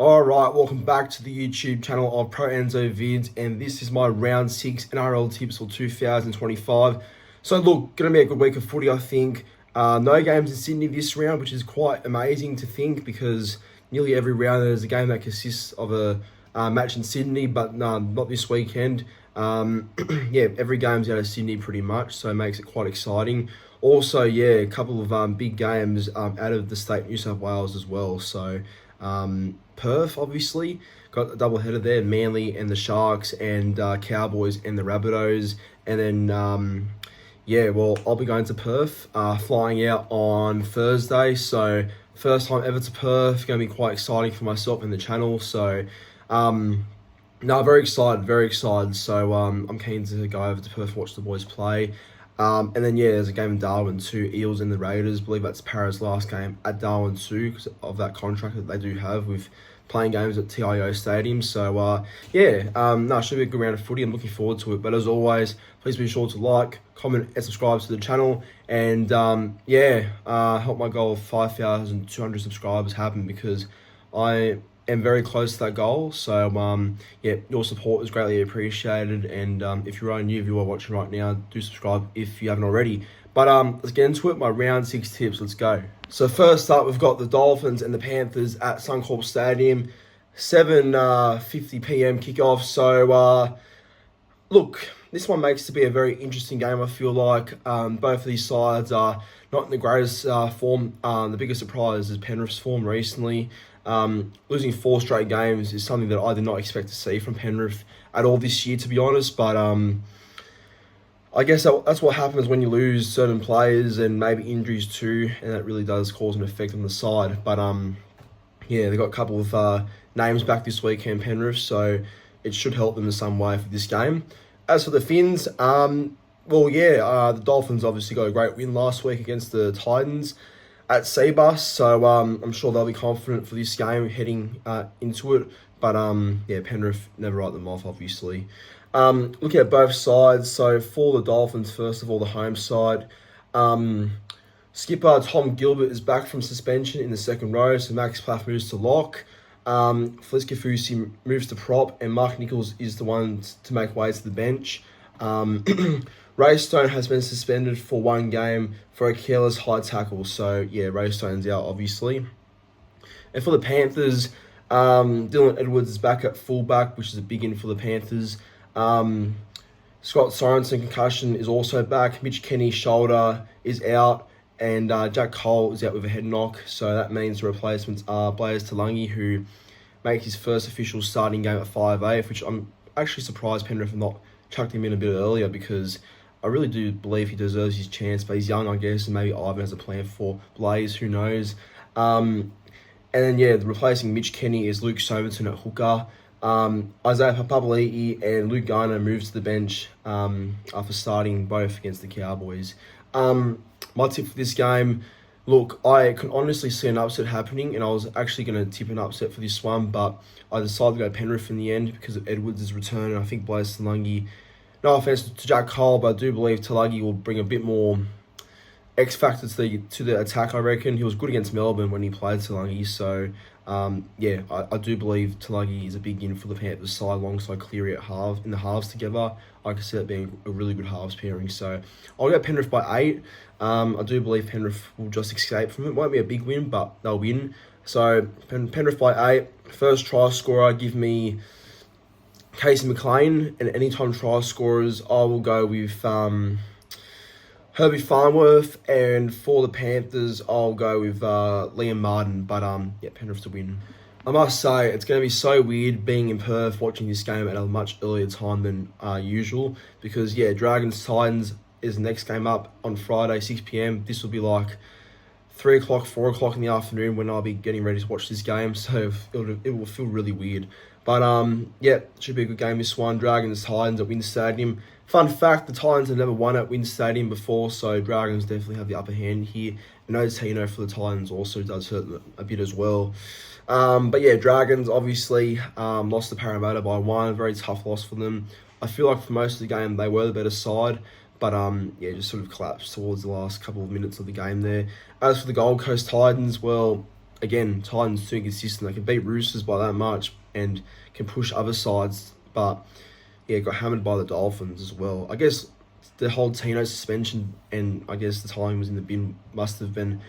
Alright, welcome back to the YouTube channel of Pro Enzo Vids, and this is my round 6 NRL tips for 2025. So look, going to be a good week of footy, I think. No games in Sydney this round, which is quite amazing to think, because nearly every round there's a game that consists of a match in Sydney, but not this weekend. Yeah, every game's out of Sydney pretty much, so it makes it quite exciting. Also, yeah, a couple of big games out of the state New South Wales as well. So Perth, obviously, got a double header there, Manly and the Sharks, and Cowboys and the Rabbitohs. And then, yeah, well, I'll be going to Perth, flying out on Thursday. So first time ever to Perth, going to be quite exciting for myself and the channel. So, no, very excited. So I'm keen to go over to Perth, watch the boys play. And then, yeah, there's a game in Darwin too, Eels and the Raiders. I believe that's Para's last game at Darwin too, because of that contract that they do have with playing games at TIO Stadium. So, yeah, no, it should be a good round of footy. I'm looking forward to it. But as always, please be sure to like, comment, and subscribe to the channel. And, yeah, help my goal of 5,200 subscribers happen, because I am very close to that goal. So yeah, your support is greatly appreciated, and if you're a new viewer watching right now, do subscribe if you haven't already. But let's get into it. My round 6 tips, let's go. So first up, we've got the Dolphins and the Panthers at Suncorp Stadium, 7:50 p.m. kickoff. So look, this one makes it to be a very interesting game. I feel like both of these sides are not in the greatest form. The biggest surprise is Penrith's form recently. Losing 4 straight games is something that I did not expect to see from Penrith at all this year, to be honest. But I guess that's what happens when you lose certain players and maybe injuries too, and that really does cause an effect on the side. But yeah, they got a couple of names back this weekend, Penrith, so it should help them in some way for this game. As for the Finns, well, yeah, the Dolphins obviously got a great win last week against the Titans at Seabus, so I'm sure they'll be confident for this game heading into it. But yeah, Penrith never write them off, obviously. Looking at both sides, so for the Dolphins, first of all, the home side, skipper Tom Gilbert is back from suspension in the second row, so Max Plath moves to lock. Felice Kafusi moves to prop, and Mark Nichols is the one to make way to the bench. Ray Stone has been suspended for 1 game for a careless high tackle. So, yeah, Ray Stone's out, obviously. And for the Panthers, Dylan Edwards is back at fullback, which is a big in for the Panthers. Scott Sorensen, concussion, is also back. Mitch Kenny's shoulder is out. And Jack Cole is out with a head knock. So that means the replacements are Blaise Talangi, who makes his first official starting game at 5'8", which I'm actually surprised Penrith have not chucked him in a bit earlier, because I really do believe he deserves his chance, but he's young, I guess, and maybe Ivan has a plan for Blaze, who knows. And then, yeah, replacing Mitch Kenny is Luke Somerton at hooker. Isaiah Papali'i and Luke Garner moves to the bench after starting both against the Cowboys. My tip for this game, look, I can honestly see an upset happening, and I was actually going to tip an upset for this one, but I decided to go Penrith in the end because of Edwards' return, and I think Blaise Talangi, no offense to Jack Cole, but I do believe Talangi will bring a bit more X factor to the attack. I reckon he was good against Melbourne when he played Talangi, so yeah, I do believe Talangi is a big in for the Panthers side alongside Cleary at in the halves together. I can see that being a really good halves pairing. So I'll go Penrith by 8. I do believe Penrith will just escape from it. Won't be a big win, but they'll win. So Penrith by 8. First try scorer, give me Casey McLean, and anytime try scorers, I will go with Herbie Farnworth, and for the Panthers, I'll go with Liam Martin, but yeah, Penrith to win. I must say, it's going to be so weird being in Perth watching this game at a much earlier time than usual, because, yeah, Dragons-Titans is the next game up on Friday, 6 p.m. This will be like 3 o'clock, 4 o'clock in the afternoon when I'll be getting ready to watch this game, so it will feel really weird. But, yeah, it should be a good game, this one. Dragons-Titans at WIN Stadium. Fun fact, the Titans have never won at WIN Stadium before, so Dragons definitely have the upper hand here. And notice how, you know, for the Titans also does hurt them a bit as well. But, yeah, Dragons obviously lost to Parramatta by 1. Very tough loss for them. I feel like for most of the game, they were the better side. But, yeah, just sort of collapsed towards the last couple of minutes of the game there. As for the Gold Coast Titans, well, again, Titans too inconsistent. They can beat Roosters by that much and can push other sides, but yeah, got hammered by the Dolphins as well. I guess the whole Tino suspension and I guess the time was in the bin must have been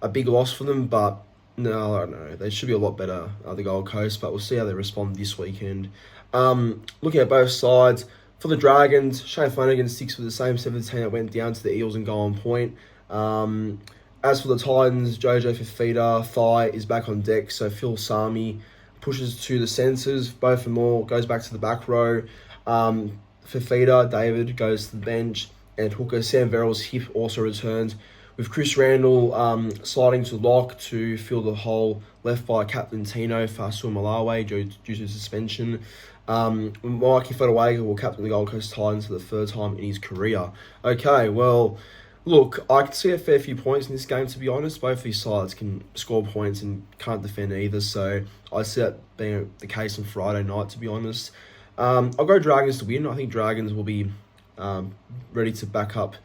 a big loss for them, but no, I don't know. They should be a lot better, the Gold Coast, but we'll see how they respond this weekend. Looking at both sides, for the Dragons, Shane Flanagan sticks with the same 17 that went down to the Eels and go on point. As for the Titans, Jojo Fifita, Thigh is back on deck, so Phil Sami pushes to the centres. Both them all goes back to the back row. Fifita, David, goes to the bench, and hooker Sam Verrill's hip also returns, with Chris Randall sliding to lock to fill the hole left by Captain Tino Fasu Malawi due to suspension. Mikey Fotuaiga will captain the Gold Coast Titans for the third time in his career. Okay, well, look, I can see a fair few points in this game, to be honest. Both these sides can score points and can't defend either, so I see that being the case on Friday night, to be honest. I'll go Dragons to win. I think Dragons will be ready to back up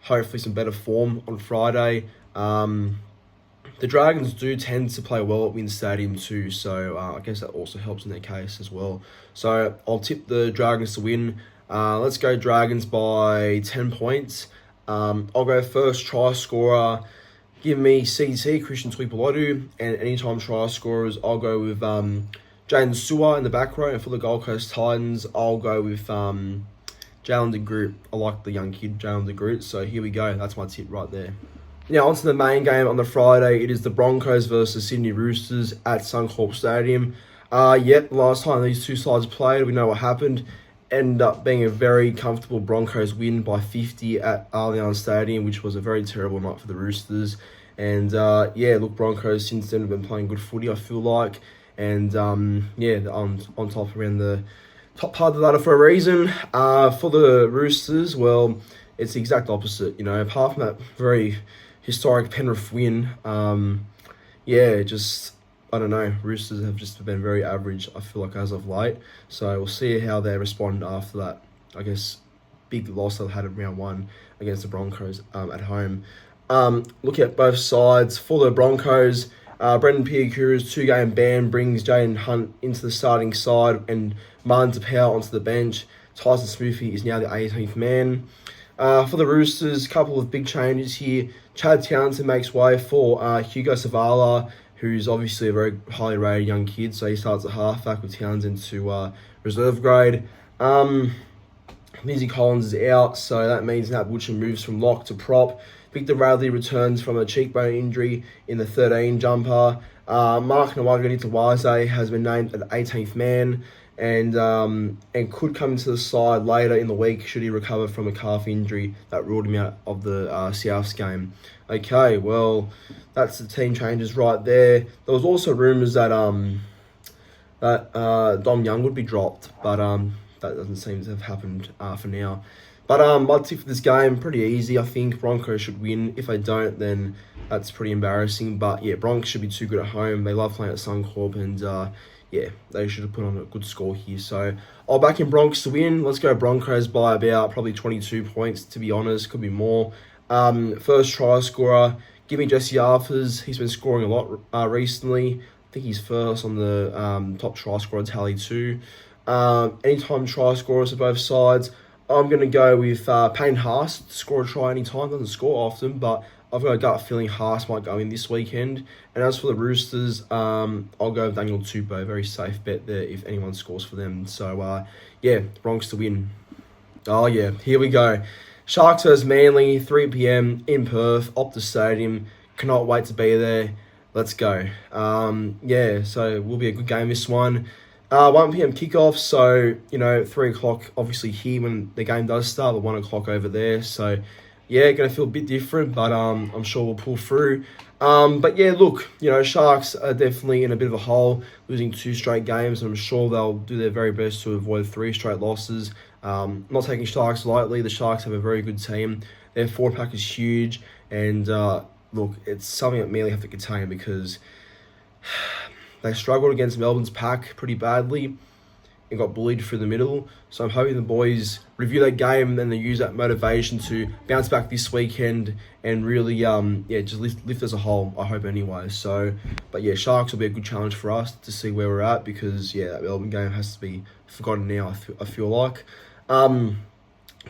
hopefully some better form on Friday. The Dragons do tend to play well at WIN Stadium too, so I guess that also helps in their case as well. So I'll tip the Dragons to win. Let's go Dragons by 10 points. I'll go first try scorer. Give me CT, Christian Tuipulotu, and anytime try scorers, I'll go with Jaden Sewer in the back row, and for the Gold Coast Titans, I'll go with Jalen de Groot. I like the young kid, Jalen de Groot, so here we go. That's my tip right there. Now, on to the main game on the Friday. It is the Broncos versus Sydney Roosters at Suncorp Stadium. Last time these two sides played, we know what happened. Ended up being a very comfortable Broncos win by 50 at Allianz Stadium, which was a very terrible night for the Roosters. And, Broncos since then have been playing good footy, I feel like. And, they're on top around the top part of the ladder for a reason. For the Roosters, well, it's the exact opposite. Apart from that very historic Penrith win, I don't know. Roosters have just been very average, I feel like, as of late. So we'll see how they respond after that, I guess, big loss they had in round one against the Broncos at home. Looking at both sides, for the Broncos, Brendan Piakuru's 2-game ban brings Jaden Hunt into the starting side and Martin Tapau onto the bench. Tyson Smoothy is now the 18th man. For the Roosters, a couple of big changes here. Chad Townsend makes way for Hugo Savala, who's obviously a very highly rated young kid, so he starts at halfback with Townsend to reserve grade. Lizzie Collins is out, so that means Nat Butcher moves from lock to prop. Victor Radley returns from a cheekbone injury in the 13 jumper. Mark Nawaqanitawase has been named an 18th man and could come into the side later in the week should he recover from a calf injury that ruled him out of the Souths game. Okay, well, that's the team changes right there. There was also rumours that Dom Young would be dropped, but that doesn't seem to have happened for now. But my tip for this game, pretty easy. I think Broncos should win. If they don't, then that's pretty embarrassing. But yeah, Broncos should be too good at home. They love playing at Suncorp, and they should have put on a good score here. So I'll back in Broncos to win. Let's go Broncos by about probably 22 points, to be honest. Could be more. First try scorer, give me Jesse Arthurs. He's been scoring a lot recently. I think he's first on the top try scorer tally too. Anytime try scorers for both sides, I'm going to go with Payne Haas to score a try anytime. Doesn't score often, but I've got a gut feeling Haas might go in this weekend. And as for the Roosters, I'll go with Daniel Tupou. Very safe bet there if anyone scores for them. So, Broncos to win. Oh, yeah, here we go. Sharks versus Manly, 3 p.m. in Perth, Optus Stadium. Cannot wait to be there. Let's go. So it will be a good game, this one. 1 p.m. kickoff, so, 3 o'clock obviously here when the game does start, but 1 o'clock over there. So, going to feel a bit different, but I'm sure we'll pull through. Sharks are definitely in a bit of a hole, losing 2 straight games, and I'm sure they'll do their very best to avoid 3 straight losses. Not taking Sharks lightly. The Sharks have a very good team. Their forward pack is huge, and it's something that Manly have to contain because they struggled against Melbourne's pack pretty badly, and got bullied through the middle. So I'm hoping the boys review that game and they use that motivation to bounce back this weekend and really, just lift as a whole, I hope anyway. So, but yeah, Sharks will be a good challenge for us to see where we're at because, that Melbourne game has to be forgotten now, I feel like. But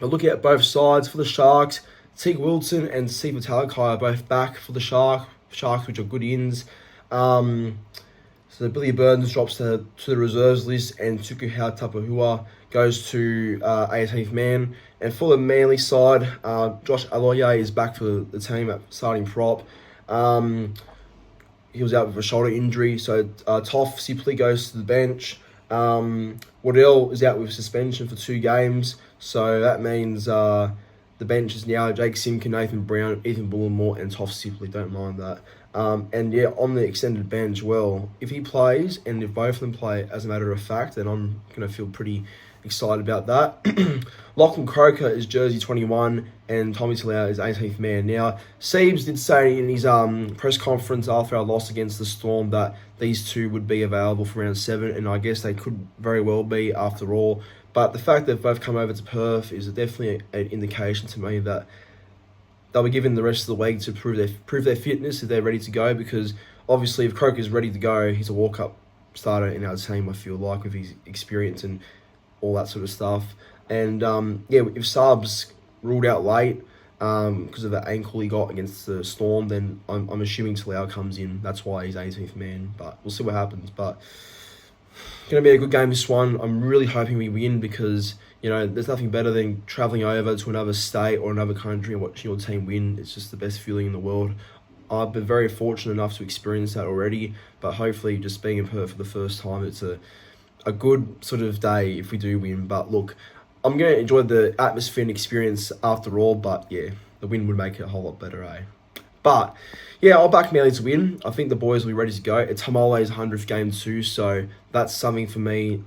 looking at both sides for the Sharks, Teague Wilson and Steve Talakai are both back for the Sharks, which are good ins. So Billy Burns drops to the reserves list, and Tuku Tapuhua goes to 18th man. And for the Manly side, Josh Aloye is back for the team at starting prop. He was out with a shoulder injury, so Toff simply goes to the bench. Waddell is out with suspension for 2 games, so that means the bench is now Jake Simkin, Nathan Brown, Ethan Bullimore, and Toff Sipley. Don't mind that. On the extended bench, well, if he plays and if both of them play, as a matter of fact, then I'm going to feel pretty excited about that. Lachlan Croker is jersey 21 and Tommy Talau is 18th man. Now, Siebes did say in his press conference after our loss against the Storm that these two would be available for round 7, and I guess they could very well be after all. But the fact that they've both come over to Perth is definitely an indication to me that they'll be given the rest of the week to prove their fitness if they're ready to go, because obviously if Croker's ready to go, he's a walk-up starter in our team, I feel like, with his experience and all that sort of stuff. And if Subs ruled out late because of the ankle he got against the Storm, then I'm assuming Talau comes in. That's why he's 18th man, but we'll see what happens. But going to be a good game, this one. I'm really hoping we win because, there's nothing better than travelling over to another state or another country and watching your team win. It's just the best feeling in the world. I've been very fortunate enough to experience that already, but hopefully just being in Perth for the first time, it's a good sort of day if we do win. But look, I'm going to enjoy the atmosphere and experience after all, but the win would make it a whole lot better, eh? But I'll back Manly to win. I think the boys will be ready to go. It's Hamole's 100th game too, so that's something for me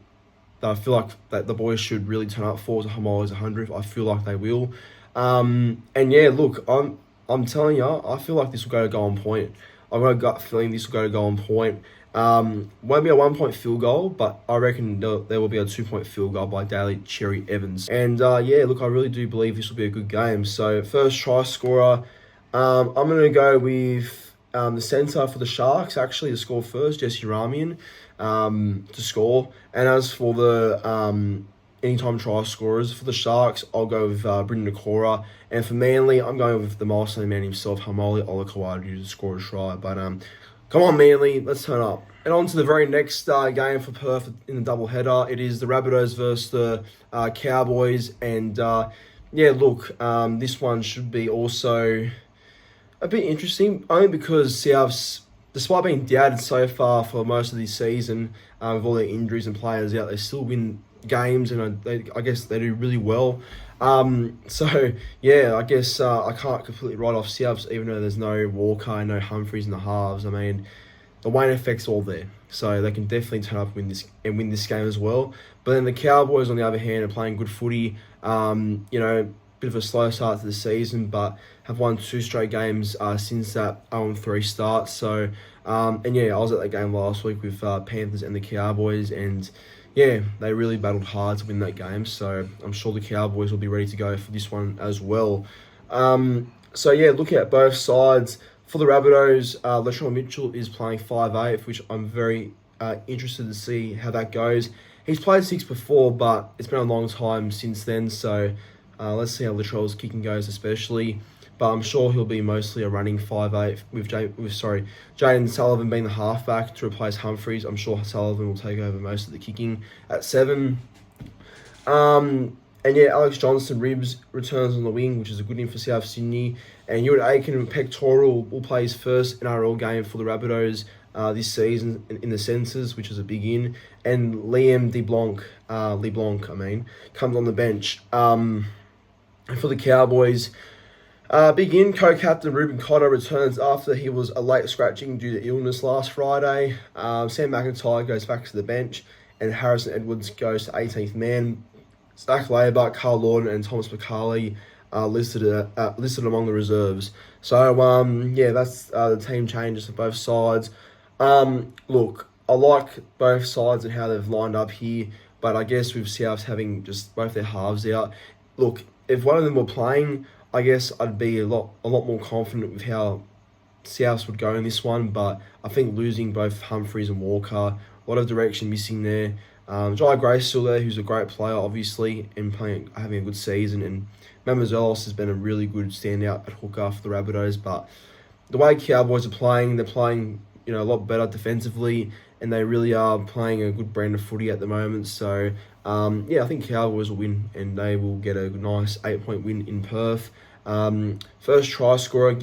that I feel like that the boys should really turn up for, to Hamole's 100th. I feel like they will. Look, I'm telling you, I feel like this will go to goal on point. I've got a gut feeling this will go to goal on point. Won't be a 1-point field goal, but I reckon there will be a 2-point field goal by Daly Cherry Evans. And look, I really do believe this will be a good game. So first try scorer, I'm going to go with the centre for the Sharks, actually, to score first, Jesse Ramian, to score. And as for the anytime try scorers for the Sharks, I'll go with Brendan Nakora. And for Manly, I'm going with the milestone man himself, Hamole Olakawadu, to score a try. But come on, Manly, let's turn up. And on to the very next game for Perth in the doubleheader. It is the Rabbitohs versus the Cowboys. And this one should be also a bit interesting, only because Souths, despite being doubted so far for most of this season, with all their injuries and players out, they still win games, and I guess they do really well. I guess I can't completely write off Souths, even though there's no Walker, no Humphreys in the halves. I mean, the Wayne effect's all there, so they can definitely turn up and win this game as well. But then the Cowboys, on the other hand, are playing good footy. Bit of a slow start to the season, but have won 2 straight games since that 0-3 start. So, I was at that game last week with Panthers and the Cowboys, and they really battled hard to win that game. So I'm sure the Cowboys will be ready to go for this one as well. Looking at both sides, for the Rabbitohs, Latrell Mitchell is playing 5'8", which I'm very interested to see how that goes. He's played 6 before, but it's been a long time since then, so let's see how Latrell's kicking goes especially. But I'm sure he'll be mostly a running 5'8", with Jaden Sullivan being the halfback to replace Humphreys. I'm sure Sullivan will take over most of the kicking at 7. Alex Johnson Ribs returns on the wing, which is a good in for South Sydney. And Ewart Aiken Pectoral will play his first NRL game for the Rabbitohs this season in the Centres, which is a big in. And Liam LeBlanc, comes on the bench. And for the Cowboys, big in, co-captain Ruben Cotter returns after he was a late scratching due to illness last Friday. Sam McIntyre goes back to the bench, and Harrison Edwards goes to 18th man. Zach Labour, Carl Lawton, and Thomas McCarley listed among the reserves. So, that's the team changes for both sides. Look, I like both sides and how they've lined up here. but I guess with Souths having just both their halves out, look, if one of them were playing, I guess I'd be a lot more confident with how Souths would go in this one. But I think losing both Humphreys and Walker, a lot of direction missing there. Jai Gray's still there, who's a great player, obviously, and having a good season. And Mamazolos has been a really good standout at hooker for the Rabbitohs. But the way Cowboys are playing, they're playing a lot better defensively, and they really are playing a good brand of footy at the moment. So, I think Cowboys will win, and they will get a nice 8-point win in Perth. First try scorer,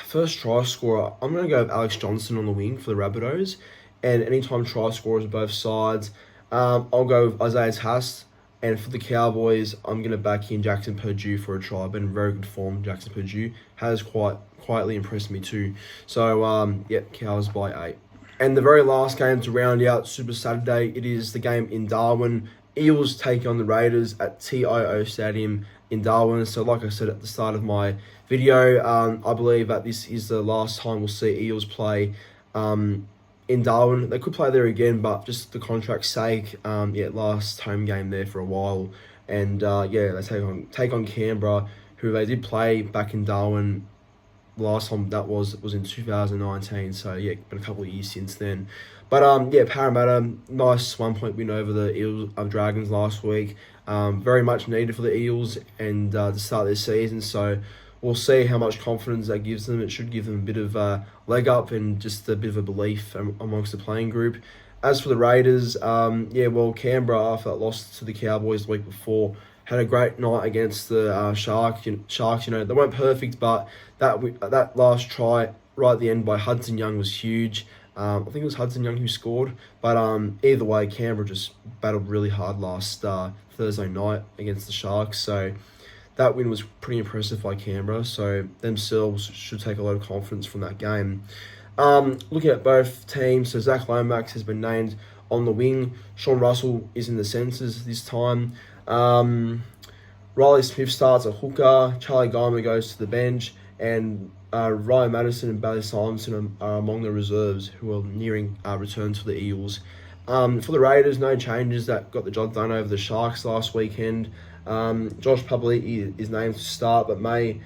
first try scorer, I'm going to go with Alex Johnson on the wing for the Rabbitohs. And anytime try scorers on both sides, I'll go with Isaiah Haas. And for the Cowboys, I'm going to back in Jackson Purdue for a try. Been in very good form. Jackson Purdue has quietly impressed me too. So, Cows by 8. And the very last game to round out Super Saturday, it is the game in Darwin. Eels take on the Raiders at TIO Stadium in Darwin. So like I said at the start of my video, I believe that this is the last time we'll see Eels play in Darwin. They could play there again, but just the contract's sake, last home game there for a while. And they take on Canberra, who they did play back in Darwin. Last time that was in 2019, so been a couple of years since then. But Parramatta, nice 1-point win over the Eels Dragons last week. Very much needed for the Eels and to start their season. So we'll see how much confidence that gives them. It should give them a bit of a leg up and just a bit of a belief amongst the playing group. As for the Raiders, Canberra, after that loss to the Cowboys the week before, had a great night against the Sharks. They weren't perfect, but that last try right at the end by Hudson Young was huge. I think it was Hudson Young who scored. But either way, Canberra just battled really hard last Thursday night against the Sharks. So that win was pretty impressive by Canberra. So themselves should take a lot of confidence from that game. Looking at both teams, so Zach Lomax has been named on the wing. Sean Russell is in the centres this time. Riley Smith starts at hooker. Charlie Geimer goes to the bench. And Ryan Madison and Bailey Simonson are among the reserves who are nearing return to the Eels. For the Raiders, no changes that got the job done over the Sharks last weekend. Josh Publi is named to start, but may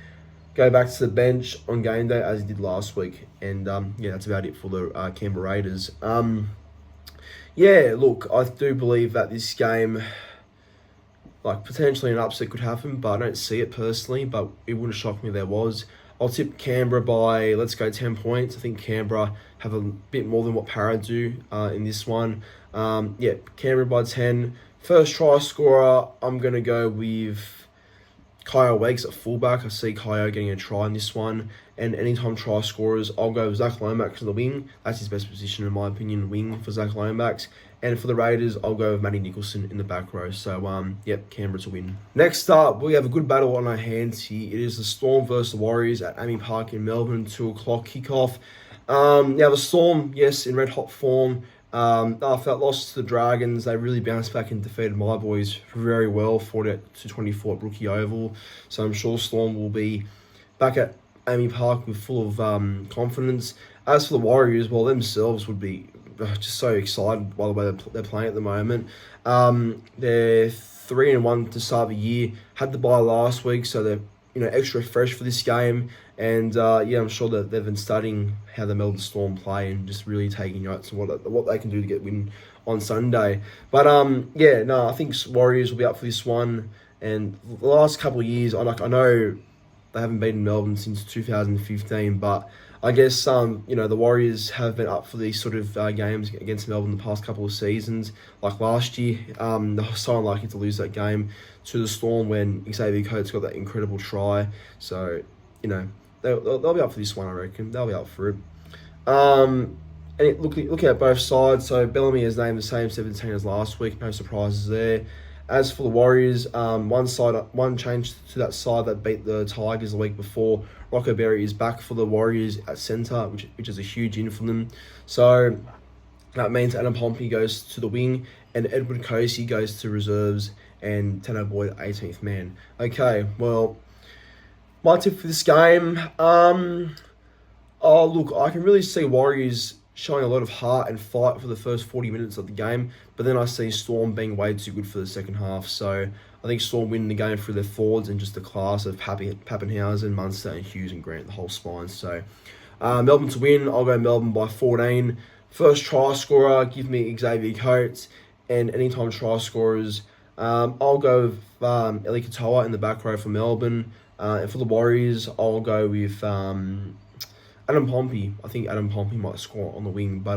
go back to the bench on game day as he did last week. And that's about it for the Canberra Raiders. Look, I do believe that this game, potentially an upset could happen, but I don't see it personally, but it wouldn't shock me if there was. I'll tip Canberra by, 10 points. I think Canberra have a bit more than what Para do in this one. Canberra by 10. First try scorer, I'm going to go with Kyle Wegs at fullback. I see Kyle getting a try in this one. And anytime try scorers, I'll go with Zach Lomax on the wing. That's his best position, in my opinion, wing for Zach Lomax. And for the Raiders, I'll go with Matty Nicholson in the back row. So, Canberra to win. Next up, we have a good battle on our hands here. It is the Storm versus the Warriors at AAMI Park in Melbourne, 2 o'clock kickoff. The Storm, yes, in red hot form. After that loss to the Dragons, they really bounced back and defeated my boys very well, 40-24 at Brookie Oval. So I'm sure Storm will be back at AAMI Park with full of confidence. As for the Warriors, themselves would be just so excited by the way they're playing at the moment. They're 3-1 to start the year. Had the bye last week, so they're extra fresh for this game. And I'm sure that they've been studying how the Melbourne Storm play and just really taking notes on what they can do to get win on Sunday. But I think Warriors will be up for this one. And the last couple of years, I know they haven't beaten Melbourne since 2015, but I guess the Warriors have been up for these sort of games against Melbourne the past couple of seasons. Like last year, they were so unlucky to lose that game to the Storm when Xavier Coates got that incredible try. So, they'll be up for this one, I reckon. They'll be up for it. Looking at both sides, so Bellamy has named the same 17 as last week. No surprises there. As for the Warriors, one change to that side that beat the Tigers the week before. Rocco Berry is back for the Warriors at centre, which is a huge in for them. So that means Adam Pompey goes to the wing and Edward Cosey goes to reserves and Tanner Boyd 18th man. Okay, well, my tip for this game, I can really see Warriors showing a lot of heart and fight for the first 40 minutes of the game, but then I see Storm being way too good for the second half. So I think Storm winning the game through their forwards and just the class of Pappenhausen, Munster, and Hughes and Grant, the whole spine. So Melbourne to win. I'll go Melbourne by 14. First try scorer, give me Xavier Coates, and anytime try scorers, I'll go with Eli Katoa in the back row for Melbourne. And for the Warriors, I'll go with Adam Pompey. I think Adam Pompey might score on the wing, but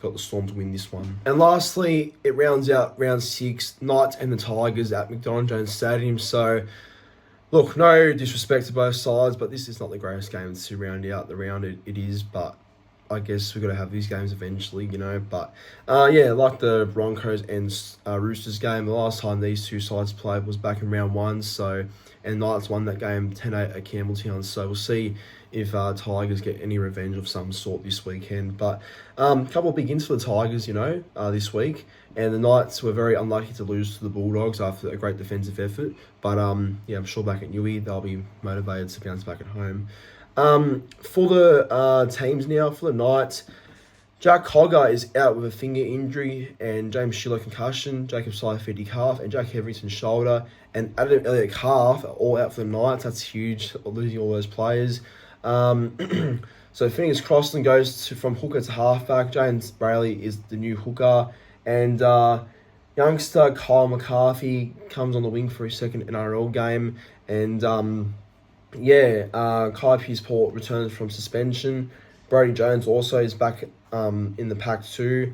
got the Storm to win this one. And lastly, it rounds out round 6, Knights and the Tigers at McDonald Jones Stadium. So, look, no disrespect to both sides, but this is not the greatest game to round out the round. It is, but I guess we've got to have these games eventually, you know. But, like the Broncos and Roosters game, the last time these two sides played was back in round 1. So, and Knights won that game 10-8 at Campbelltown. So we'll see if Tigers get any revenge of some sort this weekend. But a couple of big wins for the Tigers, this week. And the Knights were very unlucky to lose to the Bulldogs after a great defensive effort. But, I'm sure back at Newey, they'll be motivated to bounce back at home. For the teams now, for the Knights, Jack Cogger is out with a finger injury, and James Schiller concussion, Jacob Saifidi calf, and Jack Hetherington shoulder, and Adam Elliott calf are all out for the Knights. That's huge, losing all those players. So fingers crossed and goes from hooker to halfback. James Brayley is the new hooker, and youngster Kyle McCarthy comes on the wing for his second NRL game, and Kai Pearce-Port returns from suspension. Brody Jones also is back in the pack too,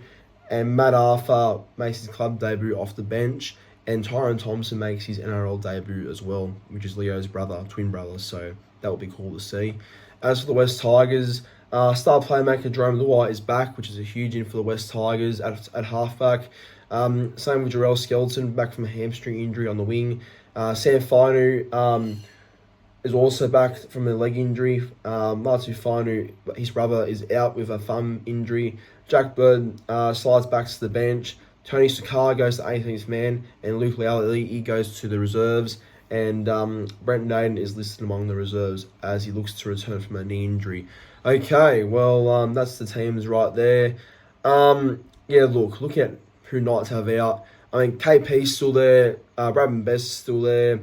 and Matt Arthur makes his club debut off the bench, and Tyrone Thompson makes his NRL debut as well, which is Leo's twin brother, so that will be cool to see. As for the West Tigers, star playmaker Jerome Luai is back, which is a huge in for the West Tigers at halfback. Same with Jarrell Skelton, back from a hamstring injury on the wing. Sam Fainu is also back from a leg injury. Matu Fainu, his brother, is out with a thumb injury. Jack Bird slides back to the bench. Tony Sukar goes to 18th man, and Luke Leali'i goes to the reserves. And Brent Naden is listed among the reserves as he looks to return from a knee injury. Okay, well, that's the teams right there. Look at who Knights have out. I mean, KP's still there. Bradman Best is still there.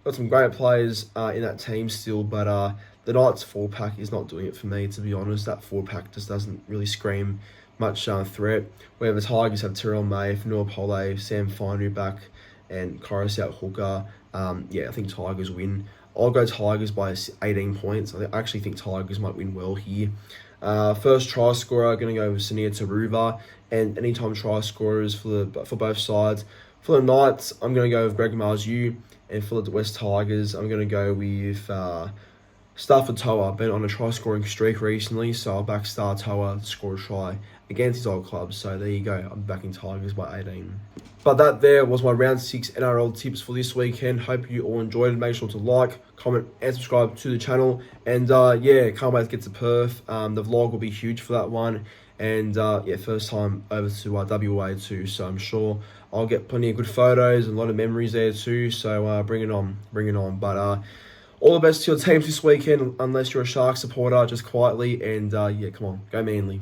Got some great players in that team still, but the Knights 4-pack is not doing it for me, to be honest. That 4-pack just doesn't really scream much threat. Where the Tigers have Terrell May, Fanua Pole, Sam Fainu back, and Corus out hooker. I think Tigers win. I'll go Tigers by 18 points. I actually think Tigers might win well here. First try scorer, going to go with Sania Taruva, and anytime try scorers for both sides. For the Knights, I'm going to go with Greg Marzu, and for the West Tigers, I'm going to go with Stafford Toa. Been on a try-scoring streak recently, so I'll back Star Toa to score a try against his old club. So there you go. I'm backing Tigers by 18. But that there was my round 6 NRL tips for this weekend. Hope you all enjoyed it. Make sure to like, comment, and subscribe to the channel. And can't wait to get to Perth. The vlog will be huge for that one. And first time over to WA too. So I'm sure I'll get plenty of good photos and a lot of memories there too. So bring it on. But all the best to your teams this weekend, unless you're a Shark supporter, just quietly. And come on, go Manly.